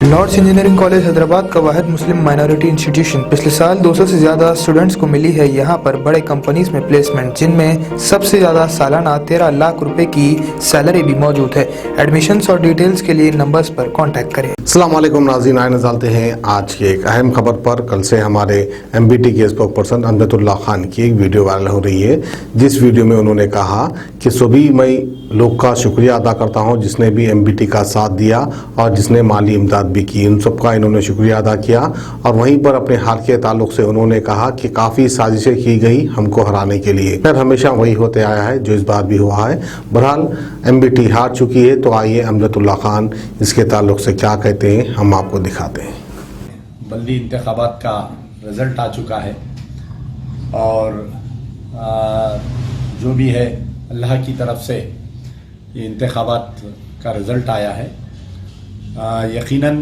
Lord's engineering college Hyderabad का वाहिद मुस्लिम minority institution. पिछले साल 200 से ज़्यादा स्टूडेंट्स को मिली है यहाँ पर बड़े कंपनीज में प्लेसमेंट, जिनमें सबसे ज़्यादा सालाना 13 लाख रुपए की सैलरी भी मौजूद है। एडमिशन्स और डिटेल्स के लिए नंबर्स पर कॉन्टैक्ट करें। अस्सलाम वालेकुम नाज़रीन, आए नज़ारते हैं आज की एक अहम खबर पर। कल से हमारे MBT के स्पोक पर्सन अमजदुल्लाह खान की एक वीडियो वायरल हो रही है, जिस वीडियो में उन्होंने कहा कि सभी मैं लोग का शुक्रिया अदा करता हूं जिसने भी MBT का साथ दिया और जिसने माली इमदाद भी की। उन सबका इन्होंने शुक्रिया अदा किया और वहीं पर अपने हाल के ताल्लुक से उन्होंने कहा कि काफ़ी साजिशें की गई हमको हराने के लिए, फिर हमेशा वही होते आया है जो इस बार भी हुआ है। बहरहाल MBT हार चुकी है। तो आइए अमजदुल्लाह खान इसके ताल्लुक से क्या कहते हैं हम आपको दिखाते हैं। बल्दी इंतखाबात का रिज़ल्ट आ चुका है और जो भी है अल्लाह की तरफ से ये इंतखाबात का रिज़ल्ट आया है। यकीनन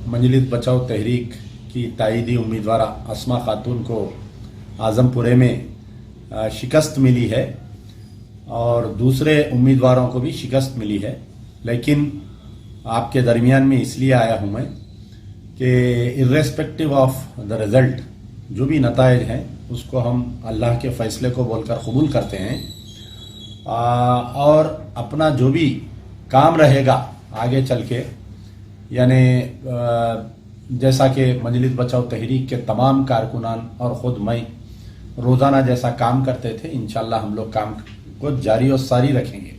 मजलिस बचाओ तहरीक की तायदी उम्मीदवार अस्मा खातून को आज़मपुरे में शिकस्त मिली है और दूसरे उम्मीदवारों को भी शिकस्त मिली है। लेकिन आपके दरमियान में इसलिए आया हूँ मैं कि इर्रेस्पेक्टिव ऑफ द रिज़ल्ट जो भी नताइज हैं उसको हम अल्लाह के फ़ैसले को बोलकर कबूल करते हैं और अपना जो भी काम रहेगा आगे चल के, यानी जैसा कि मजलिस बचाओ तहरीक के तमाम कारकुनान और ख़ुद मैं रोज़ाना जैसा काम करते थे, इंशाअल्लाह हम लोग काम को जारी और सारी रखेंगे।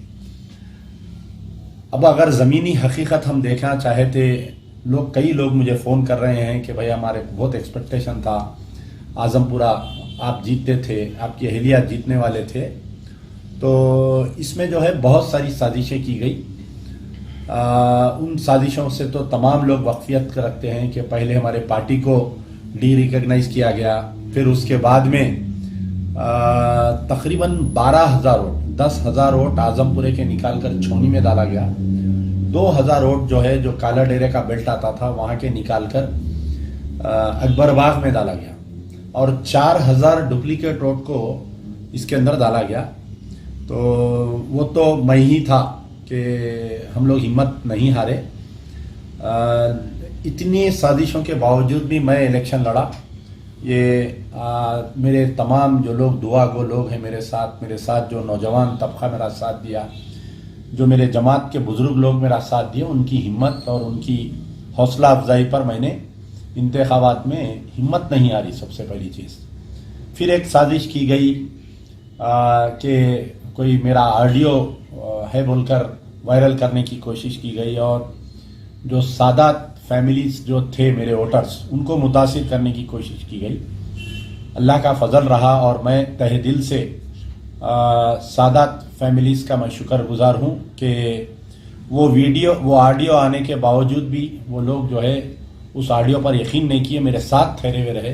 अब अगर ज़मीनी हकीकत हम देखना चाहे तो कई लोग मुझे फ़ोन कर रहे हैं कि भाई हमारे बहुत एक्सपेक्टेशन था, आज़मपुरा आप जीतते थे, आपकी अहलिया जीतने वाले थे। तो इसमें जो है बहुत सारी साजिशें की गई। उन साजिशों से तो तमाम लोग वाकफियत रखते हैं कि पहले हमारे पार्टी को डी रिकग्नाइज किया गया, फिर उसके बाद में तकरीबन 12,000 वोट, 10,000 वोट आज़मपुरे के निकाल कर छोनी में डाला गया। 2,000 वोट जो है जो काला डेरे का बेल्ट आता था वहाँ के निकाल कर अकबरबाग में डाला गया और 4,000 डुप्लीकेट वोट को इसके अंदर डाला गया। तो वो तो मैं ही था कि हम लोग हिम्मत नहीं हारे। इतनी साजिशों के बावजूद भी मैं इलेक्शन लड़ा। ये मेरे तमाम जो लोग दुआ गो लोग हैं मेरे साथ जो नौजवान तबका मेरा साथ दिया, जो मेरे जमात के बुज़ुर्ग लोग मेरा साथ दिए, उनकी हिम्मत और उनकी हौसला अफजाई पर मैंने इंतखाबात में हिम्मत नहीं हारी। सबसे पहली चीज़। फिर एक साजिश की गई कि कोई मेरा ऑडियो है बोलकर वायरल करने की कोशिश की गई और जो सादात फैमिलीज जो थे मेरे वोटर्स उनको मुतासिर करने की कोशिश की गई। अल्लाह का फजल रहा और मैं तहे दिल से सादात फैमिलीज का मैं शुक्रगुजार हूँ कि वो ऑडियो आने के बावजूद भी वो लोग जो है उस ऑडियो पर यकीन नहीं किए, मेरे साथ ठहरे हुए रहे।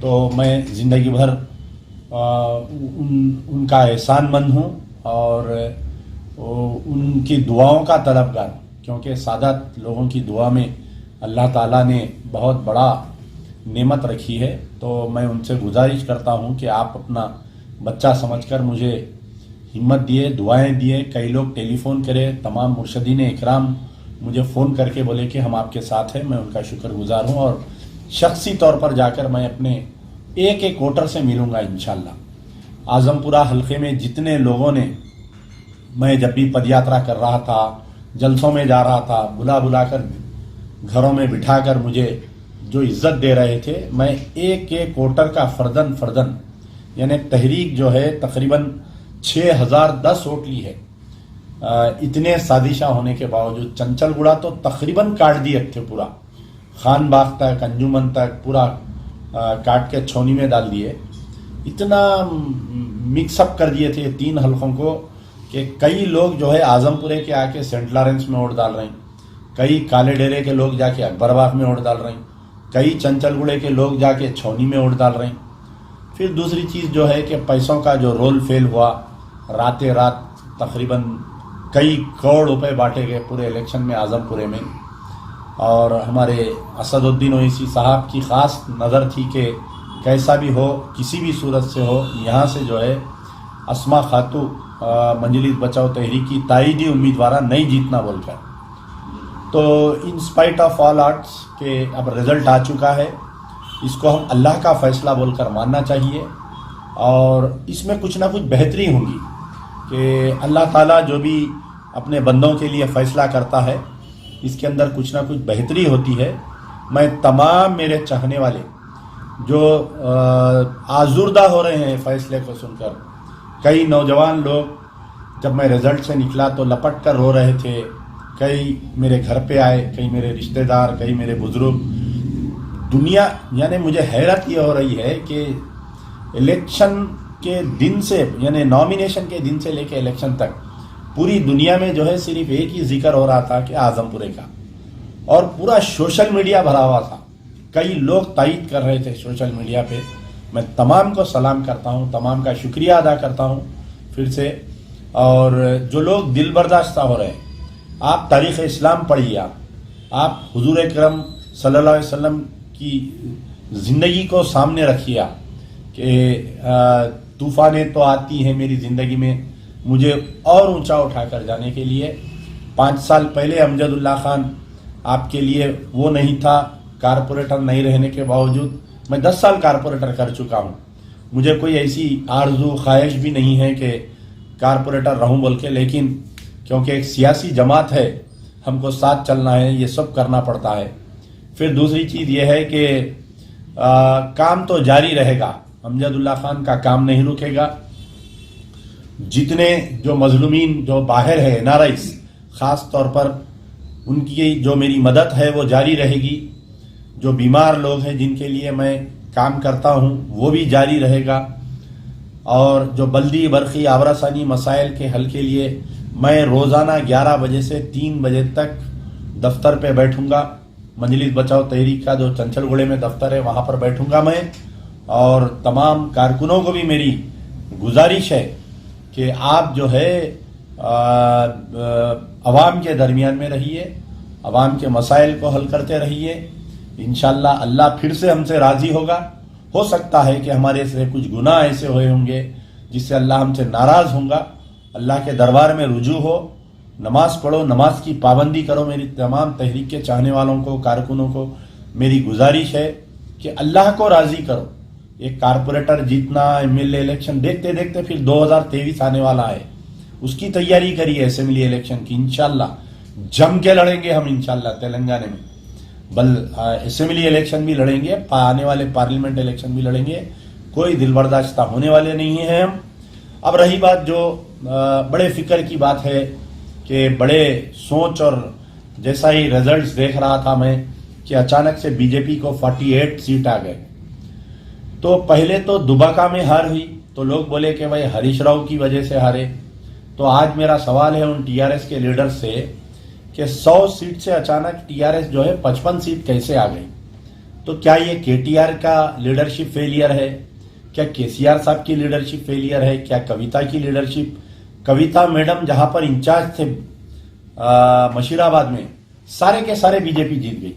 तो मैं ज़िंदगी भर उनका एहसानमंद हूँ और उनकी दुआओं का तलबगार, क्योंकि सादात लोगों की दुआ में अल्लाह ताला ने बहुत बड़ा नेमत रखी है। तो मैं उनसे गुजारिश करता हूँ कि आप अपना बच्चा समझकर मुझे हिम्मत दिए, दुआएं दिए। कई लोग टेलीफ़ोन करे, तमाम मुर्शदीन इकराम मुझे फ़ोन करके बोले कि हम आपके साथ हैं। मैं उनका शुक्रगुजार हूँ और शख्सी तौर पर जाकर मैं अपने एक एक वोटर से मिलूँगा इंशाअल्लाह। आज़मपुरा हल्के में जितने लोगों ने, मैं जब भी पदयात्रा कर रहा था, जलसों में जा रहा था, बुला कर घरों में बिठाकर मुझे जो इज़्ज़त दे रहे थे, मैं एक एक वोटर का फर्दन यानी तहरीक जो है तकरीबन 6,010 वोट ली है। इतने साजिशा होने के बावजूद चंचलगुड़ा तो तकरीबन काट दिए थे, पूरा खान बाग तक, अंजुमन तक पूरा काट के छोनी में डाल दिए। इतना मिक्सअप कर दिए थे 3 हल्कों को कि कई लोग जो है आज़मपुरे के आके सेंट लॉरेंस में वोट डाल रहे हैं, कई काले डेरे के लोग जाके अकबरबाग में वोट डाल रहे हैं, कई चंचलगुड़े के लोग जाके छोनी में वोट डाल रहे हैं। फिर दूसरी चीज़ जो है कि पैसों का जो रोल फेल हुआ, रातें रात तकरीबन कई करोड़ रुपए बांटे गए पूरे इलेक्शन में आज़मपुरे में। और हमारे असदुद्दीन ओवैसी साहब की ख़ास नज़र थी कि कैसा भी हो, किसी भी सूरत से हो, यहाँ से जो है अस्मा खातून मजलिस बचाओ तहरीक की तायदी उम्मीदवार नहीं जीतना बोलकर। तो in spite of all arts के अब रिज़ल्ट आ चुका है, इसको हम अल्लाह का फ़ैसला बोलकर मानना चाहिए और इसमें कुछ ना कुछ बेहतरी होगी कि अल्लाह ताला जो भी अपने बंदों के लिए फ़ैसला करता है इसके अंदर कुछ ना कुछ बेहतरी होती है। मैं तमाम मेरे चाहने वाले जो आज़ुर्दा हो रहे हैं फ़ैसले को सुनकर, कई नौजवान लोग जब मैं रिज़ल्ट से निकला तो लपट कर रो रहे थे, कई मेरे घर पे आए, कई मेरे रिश्तेदार, कई मेरे बुज़ुर्ग, दुनिया यानी मुझे हैरत ये हो रही है कि इलेक्शन के दिन से यानी नॉमिनेशन के दिन से लेकर इलेक्शन तक पूरी दुनिया में जो है सिर्फ एक ही जिक्र हो रहा था कि आज़मपुरे का, और पूरा सोशल मीडिया भरा हुआ था, कई लोग तायीद कर रहे थे सोशल मीडिया पे। मैं तमाम को सलाम करता हूँ, तमाम का शुक्रिया अदा करता हूँ फिर से। और जो लोग दिल बर्दाश्त हो रहे हैं, आप तारीख़ इस्लाम पढ़िए, आप हुजूर अकरम सल्लल्लाहु अलैहि वसल्लम की ज़िंदगी को सामने रखिए कि तूफ़ानें तो आती हैं मेरी ज़िंदगी में मुझे और ऊंचा उठाकर जाने के लिए। 5 साल पहले अमजदुल्ला खान आपके लिए वो नहीं था, कारपोरेटर नहीं रहने के बावजूद मैं 10 साल कारपोरेटर कर चुका हूँ। मुझे कोई ऐसी आरजू ख्वाहिश भी नहीं है कि कारपोरेटर रहूँ बोल के, लेकिन क्योंकि एक सियासी जमात है, हमको साथ चलना है, ये सब करना पड़ता है। फिर दूसरी चीज़ ये है कि काम तो जारी रहेगा, अमजदुल्ला खान का काम नहीं रुकेगा। जितने जो मजलूमीन जो बाहर है NRIs, ख़ास तौर पर उनकी जो मेरी मदद है वो जारी रहेगी। जो बीमार लोग हैं जिनके लिए मैं काम करता हूँ वो भी जारी रहेगा। और जो बल्दी बरखी आबरासानी मसाइल के हल के लिए मैं रोज़ाना 11 बजे से 3 बजे तक दफ्तर पे बैठूंगा। मजलिस बचाओ तहरीक का जो चंचलगुड़े में दफ्तर है वहाँ पर बैठूंगा मैं। और तमाम कारकुनों को भी मेरी गुजारिश है कि आप जो है अवाम के दरमियान में रहिए, अवाम के मसाइल को हल करते रहिए। इंशाअल्लाह अल्लाह फिर से हमसे राज़ी होगा। हो सकता है कि हमारे से कुछ गुनाह ऐसे हुए होंगे जिससे अल्लाह हमसे नाराज़ होगा। अल्लाह के दरबार में रुजू हो, नमाज पढ़ो, नमाज की पाबंदी करो। मेरी तमाम तहरीक के चाहने वालों को, कारकुनों को मेरी गुजारिश है कि अल्लाह को राज़ी करो। एक कारपोरेटर जीतना, MLA इलेक्शन देखते देखते फिर 2023 आने वाला है, उसकी तैयारी करिए असेंबली इलेक्शन की। इंशाल्लाह जम के लड़ेंगे हम, इंशाल्लाह तेलंगाना में असेंबली इलेक्शन भी लड़ेंगे, आने वाले पार्लियामेंट इलेक्शन भी लड़ेंगे। कोई दिल बर्दाश्त होने वाले नहीं हैं हम। अब रही बात जो बड़े फिक्र की बात है कि बड़े सोच, और जैसा ही रिजल्ट्स देख रहा था मैं कि अचानक से बीजेपी को 48 सीट आ गए। तो पहले तो दुबका में हार हुई तो लोग बोले कि भाई हरीश राव की वजह से हारे। तो आज मेरा सवाल है उन TRS के लीडर से कि 100 सीट से अचानक TRS जो है 55 सीट कैसे आ गई? तो क्या ये KTR का लीडरशिप फेलियर है? क्या KCR साहब की लीडरशिप फेलियर है? क्या कविता की लीडरशिप? कविता मैडम जहां पर इंचार्ज थे मशीराबाद में, सारे के सारे बीजेपी जीत गई।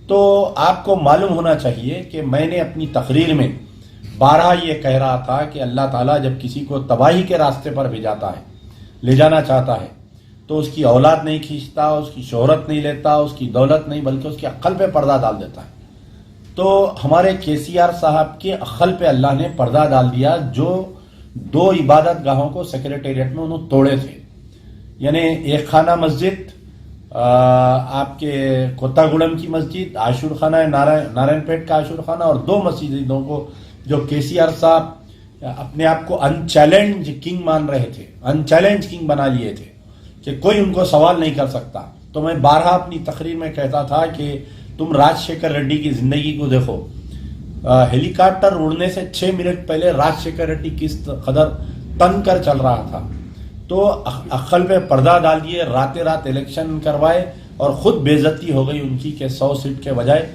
तो आपको मालूम होना चाहिए कि मैंने अपनी तकरीर में 12 ये कह रहा था कि अल्लाह ताला जब किसी को तबाही के रास्ते पर भेजाता है, ले जाना चाहता है, तो उसकी औलाद नहीं खींचता, उसकी शोहरत नहीं लेता, उसकी दौलत नहीं, बल्कि उसकी अक्ल पे पर्दा डाल देता है। तो हमारे KCR साहब के अक्ल पे अल्लाह ने पर्दा डाल दिया, जो 2 इबादत गाहों को सेक्रेटेरिएट में उन्होंने तोड़े थे। यानी एक खाना मस्जिद, आपके कोत्तागुड़म की मस्जिद, आशुर खाना है नारायणपेट का आशुर खाना, और 2 मस्जिदों को जो KCR साहब अपने आप को अनचैलेंज किंग मान रहे थे, अनचैलेंज किंग बना लिए थे कि कोई उनको सवाल नहीं कर सकता। तो मैं 12 अपनी तकरीर में कहता था कि तुम राजशेखर रेड्डी की जिंदगी को देखो। हेलीकॉप्टर उड़ने से 6 मिनट पहले राजशेखर रेड्डी किस कदर तन कर चल रहा था। तो अक्ल पे पर्दा डाल दिए, रातें रात इलेक्शन करवाए और खुद बेइज्जती हो गई उनकी कि 100 सीट के बजाय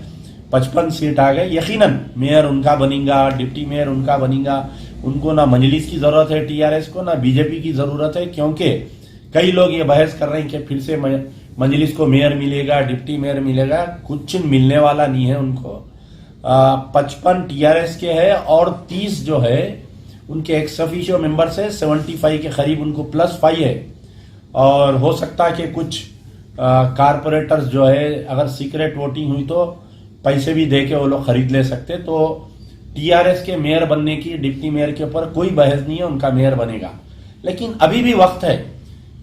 55 सीट आ गए। यकीनन मेयर उनका बनेगा, डिप्टी मेयर उनका बनेगा। उनको ना मजलिस की जरूरत है TRS को, ना बीजेपी की जरूरत है, क्योंकि कई लोग ये बहस कर रहे हैं कि फिर से मजलिस को मेयर मिलेगा, डिप्टी मेयर मिलेगा। कुछ मिलने वाला नहीं है उनको। 55 TRS के है और 30 जो है उनके एक्स ऑफिशियो मेंबर से 75 के करीब उनको +5 है। और हो सकता है कि कुछ कारपोरेटर्स जो है अगर सीक्रेट वोटिंग हुई तो पैसे भी दे के वो लोग खरीद ले सकते। तो टीआरएस के मेयर बनने की डिप्टी मेयर के ऊपर कोई बहस नहीं है, उनका मेयर बनेगा। लेकिन अभी भी वक्त है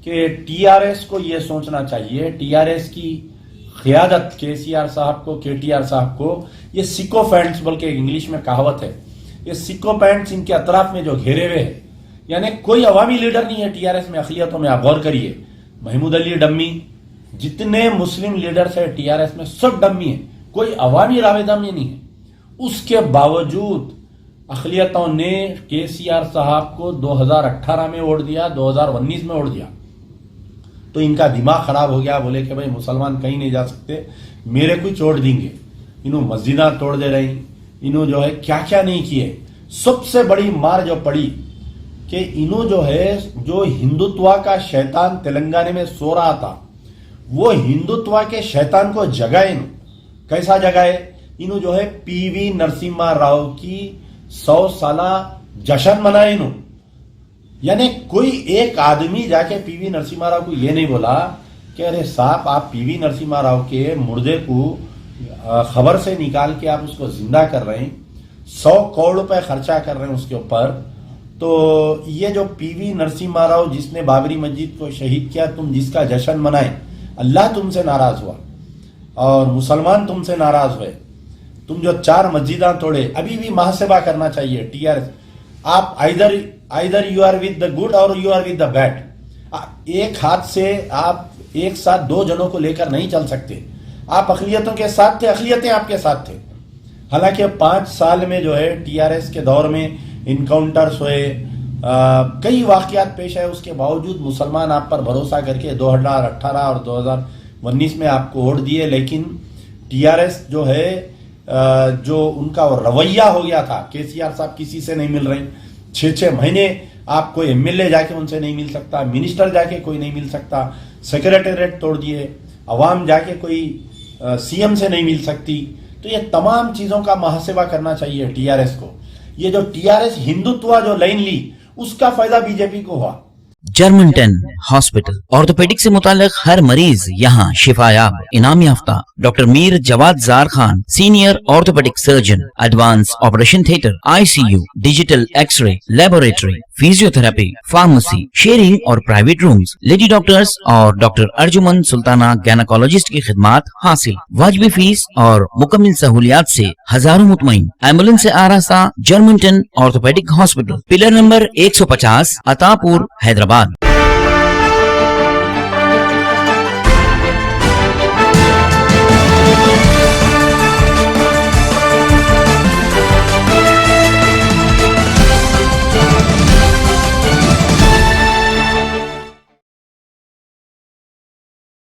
कि टीआरएस को ये सोचना चाहिए, टीआरएस की क़ियादत केसीआर साहब को, केटीआर साहब को, ये सिकोफेंट्स बोल के इंग्लिश में कहावत है, ये सिकोफेंट्स इनके अतराफ में जो घेरे हुए हैं, यानी कोई अवामी लीडर नहीं है टीआरएस में अक़लियतों में। आप गौर करिए, महमूद अली डम्मी, जितने मुस्लिम लीडर्स है टीआरएस में सब डम्मी है, कोई अवामी रावेदा में नहीं है। उसके बावजूद अक़लियतों ने केसीआर साहब को 2018 में वोट दिया, 2019 में वोट दिया। तो इनका दिमाग खराब हो गया, बोले कि भाई मुसलमान कहीं नहीं जा सकते, मेरे को छोड़ देंगे। इन्हों मस्जिदा तोड़ दे रही, इन्हों जो है क्या क्या नहीं किए। सबसे बड़ी मार जो पड़ी कि इन्हों जो है, जो हिंदुत्व का शैतान तेलंगाना में सो रहा था, वो हिंदुत्व के शैतान को जगाए। कैसा जगाए? इन्हों जो है पीवी नरसिम्हा राव की 100 साला जश्न मनाए इन्हों। यानी कोई एक आदमी जाके पीवी नरसिम्हा राव को ये नहीं बोला कि अरे साहब आप पीवी नरसिम्हा राव के मुर्दे को खबर से निकाल के आप उसको जिंदा कर रहे हैं, 100 करोड़ रुपए खर्चा कर रहे हैं उसके ऊपर। तो ये जो पीवी नरसिम्हा राव जिसने बाबरी मस्जिद को शहीद किया, तुम जिसका जश्न मनाए, अल्लाह तुमसे नाराज हुआ और मुसलमान तुमसे नाराज हुए। तुम जो 4 मस्जिदां तोड़े, अभी भी मुहासबा करना चाहिए टीआरएस। आप either you are with the good or you are with the bad. एक हाथ से आप एक साथ 2 जनों को लेकर नहीं चल सकते। आप अक़लियतों के साथ थे, अक़लियतें आपके साथ थे। हालांकि 5 साल में जो है टीआरएस के दौर में इनकाउंटर्स हुए, कई वाक़यात पेश आए, उसके बावजूद मुसलमान आप पर भरोसा करके 2018 और 2019 में आपको वोट दिए। लेकिन टीआरएस जो है, जो उनका रवैया हो गया था, केसीआर साहब किसी से नहीं मिल रहे, 6-6 महीने आप कोई एमएलए जाके उनसे नहीं मिल सकता, मिनिस्टर जाके कोई नहीं मिल सकता, सेक्रेटेरिएट तोड़ दिए, अवाम जाके कोई सीएम से नहीं मिल सकती। तो ये तमाम चीजों का मुहासबा करना चाहिए टीआरएस को। ये जो टीआरएस हिंदुत्व जो लाइन ली, उसका फायदा बीजेपी को हुआ। जर्मनटन हॉस्पिटल, ऑर्थोपेडिक से मुताल्लिक हर मरीज यहाँ शिफायाब। इनाम याफ्ता doctor Mir Jawad Jar Khan, senior orthopaedic surgeon, advance operation theatre, ICU, digital x ray, laboratory, physiotherapy, pharmacy, sharing और प्राइवेट रूम्स, लेडी डॉक्टर्स और डॉक्टर अर्जुमन सुल्ताना गैनाकोलॉजिस्ट की खिदमात हासिल। वाजिबी फीस और मुकम्मल सहूलियात से हजारों मुतमईन। एम्बुलेंस से आरास्ता Germanton orthopaedic hospital, pillar number 150, Attapur, Hyderabad.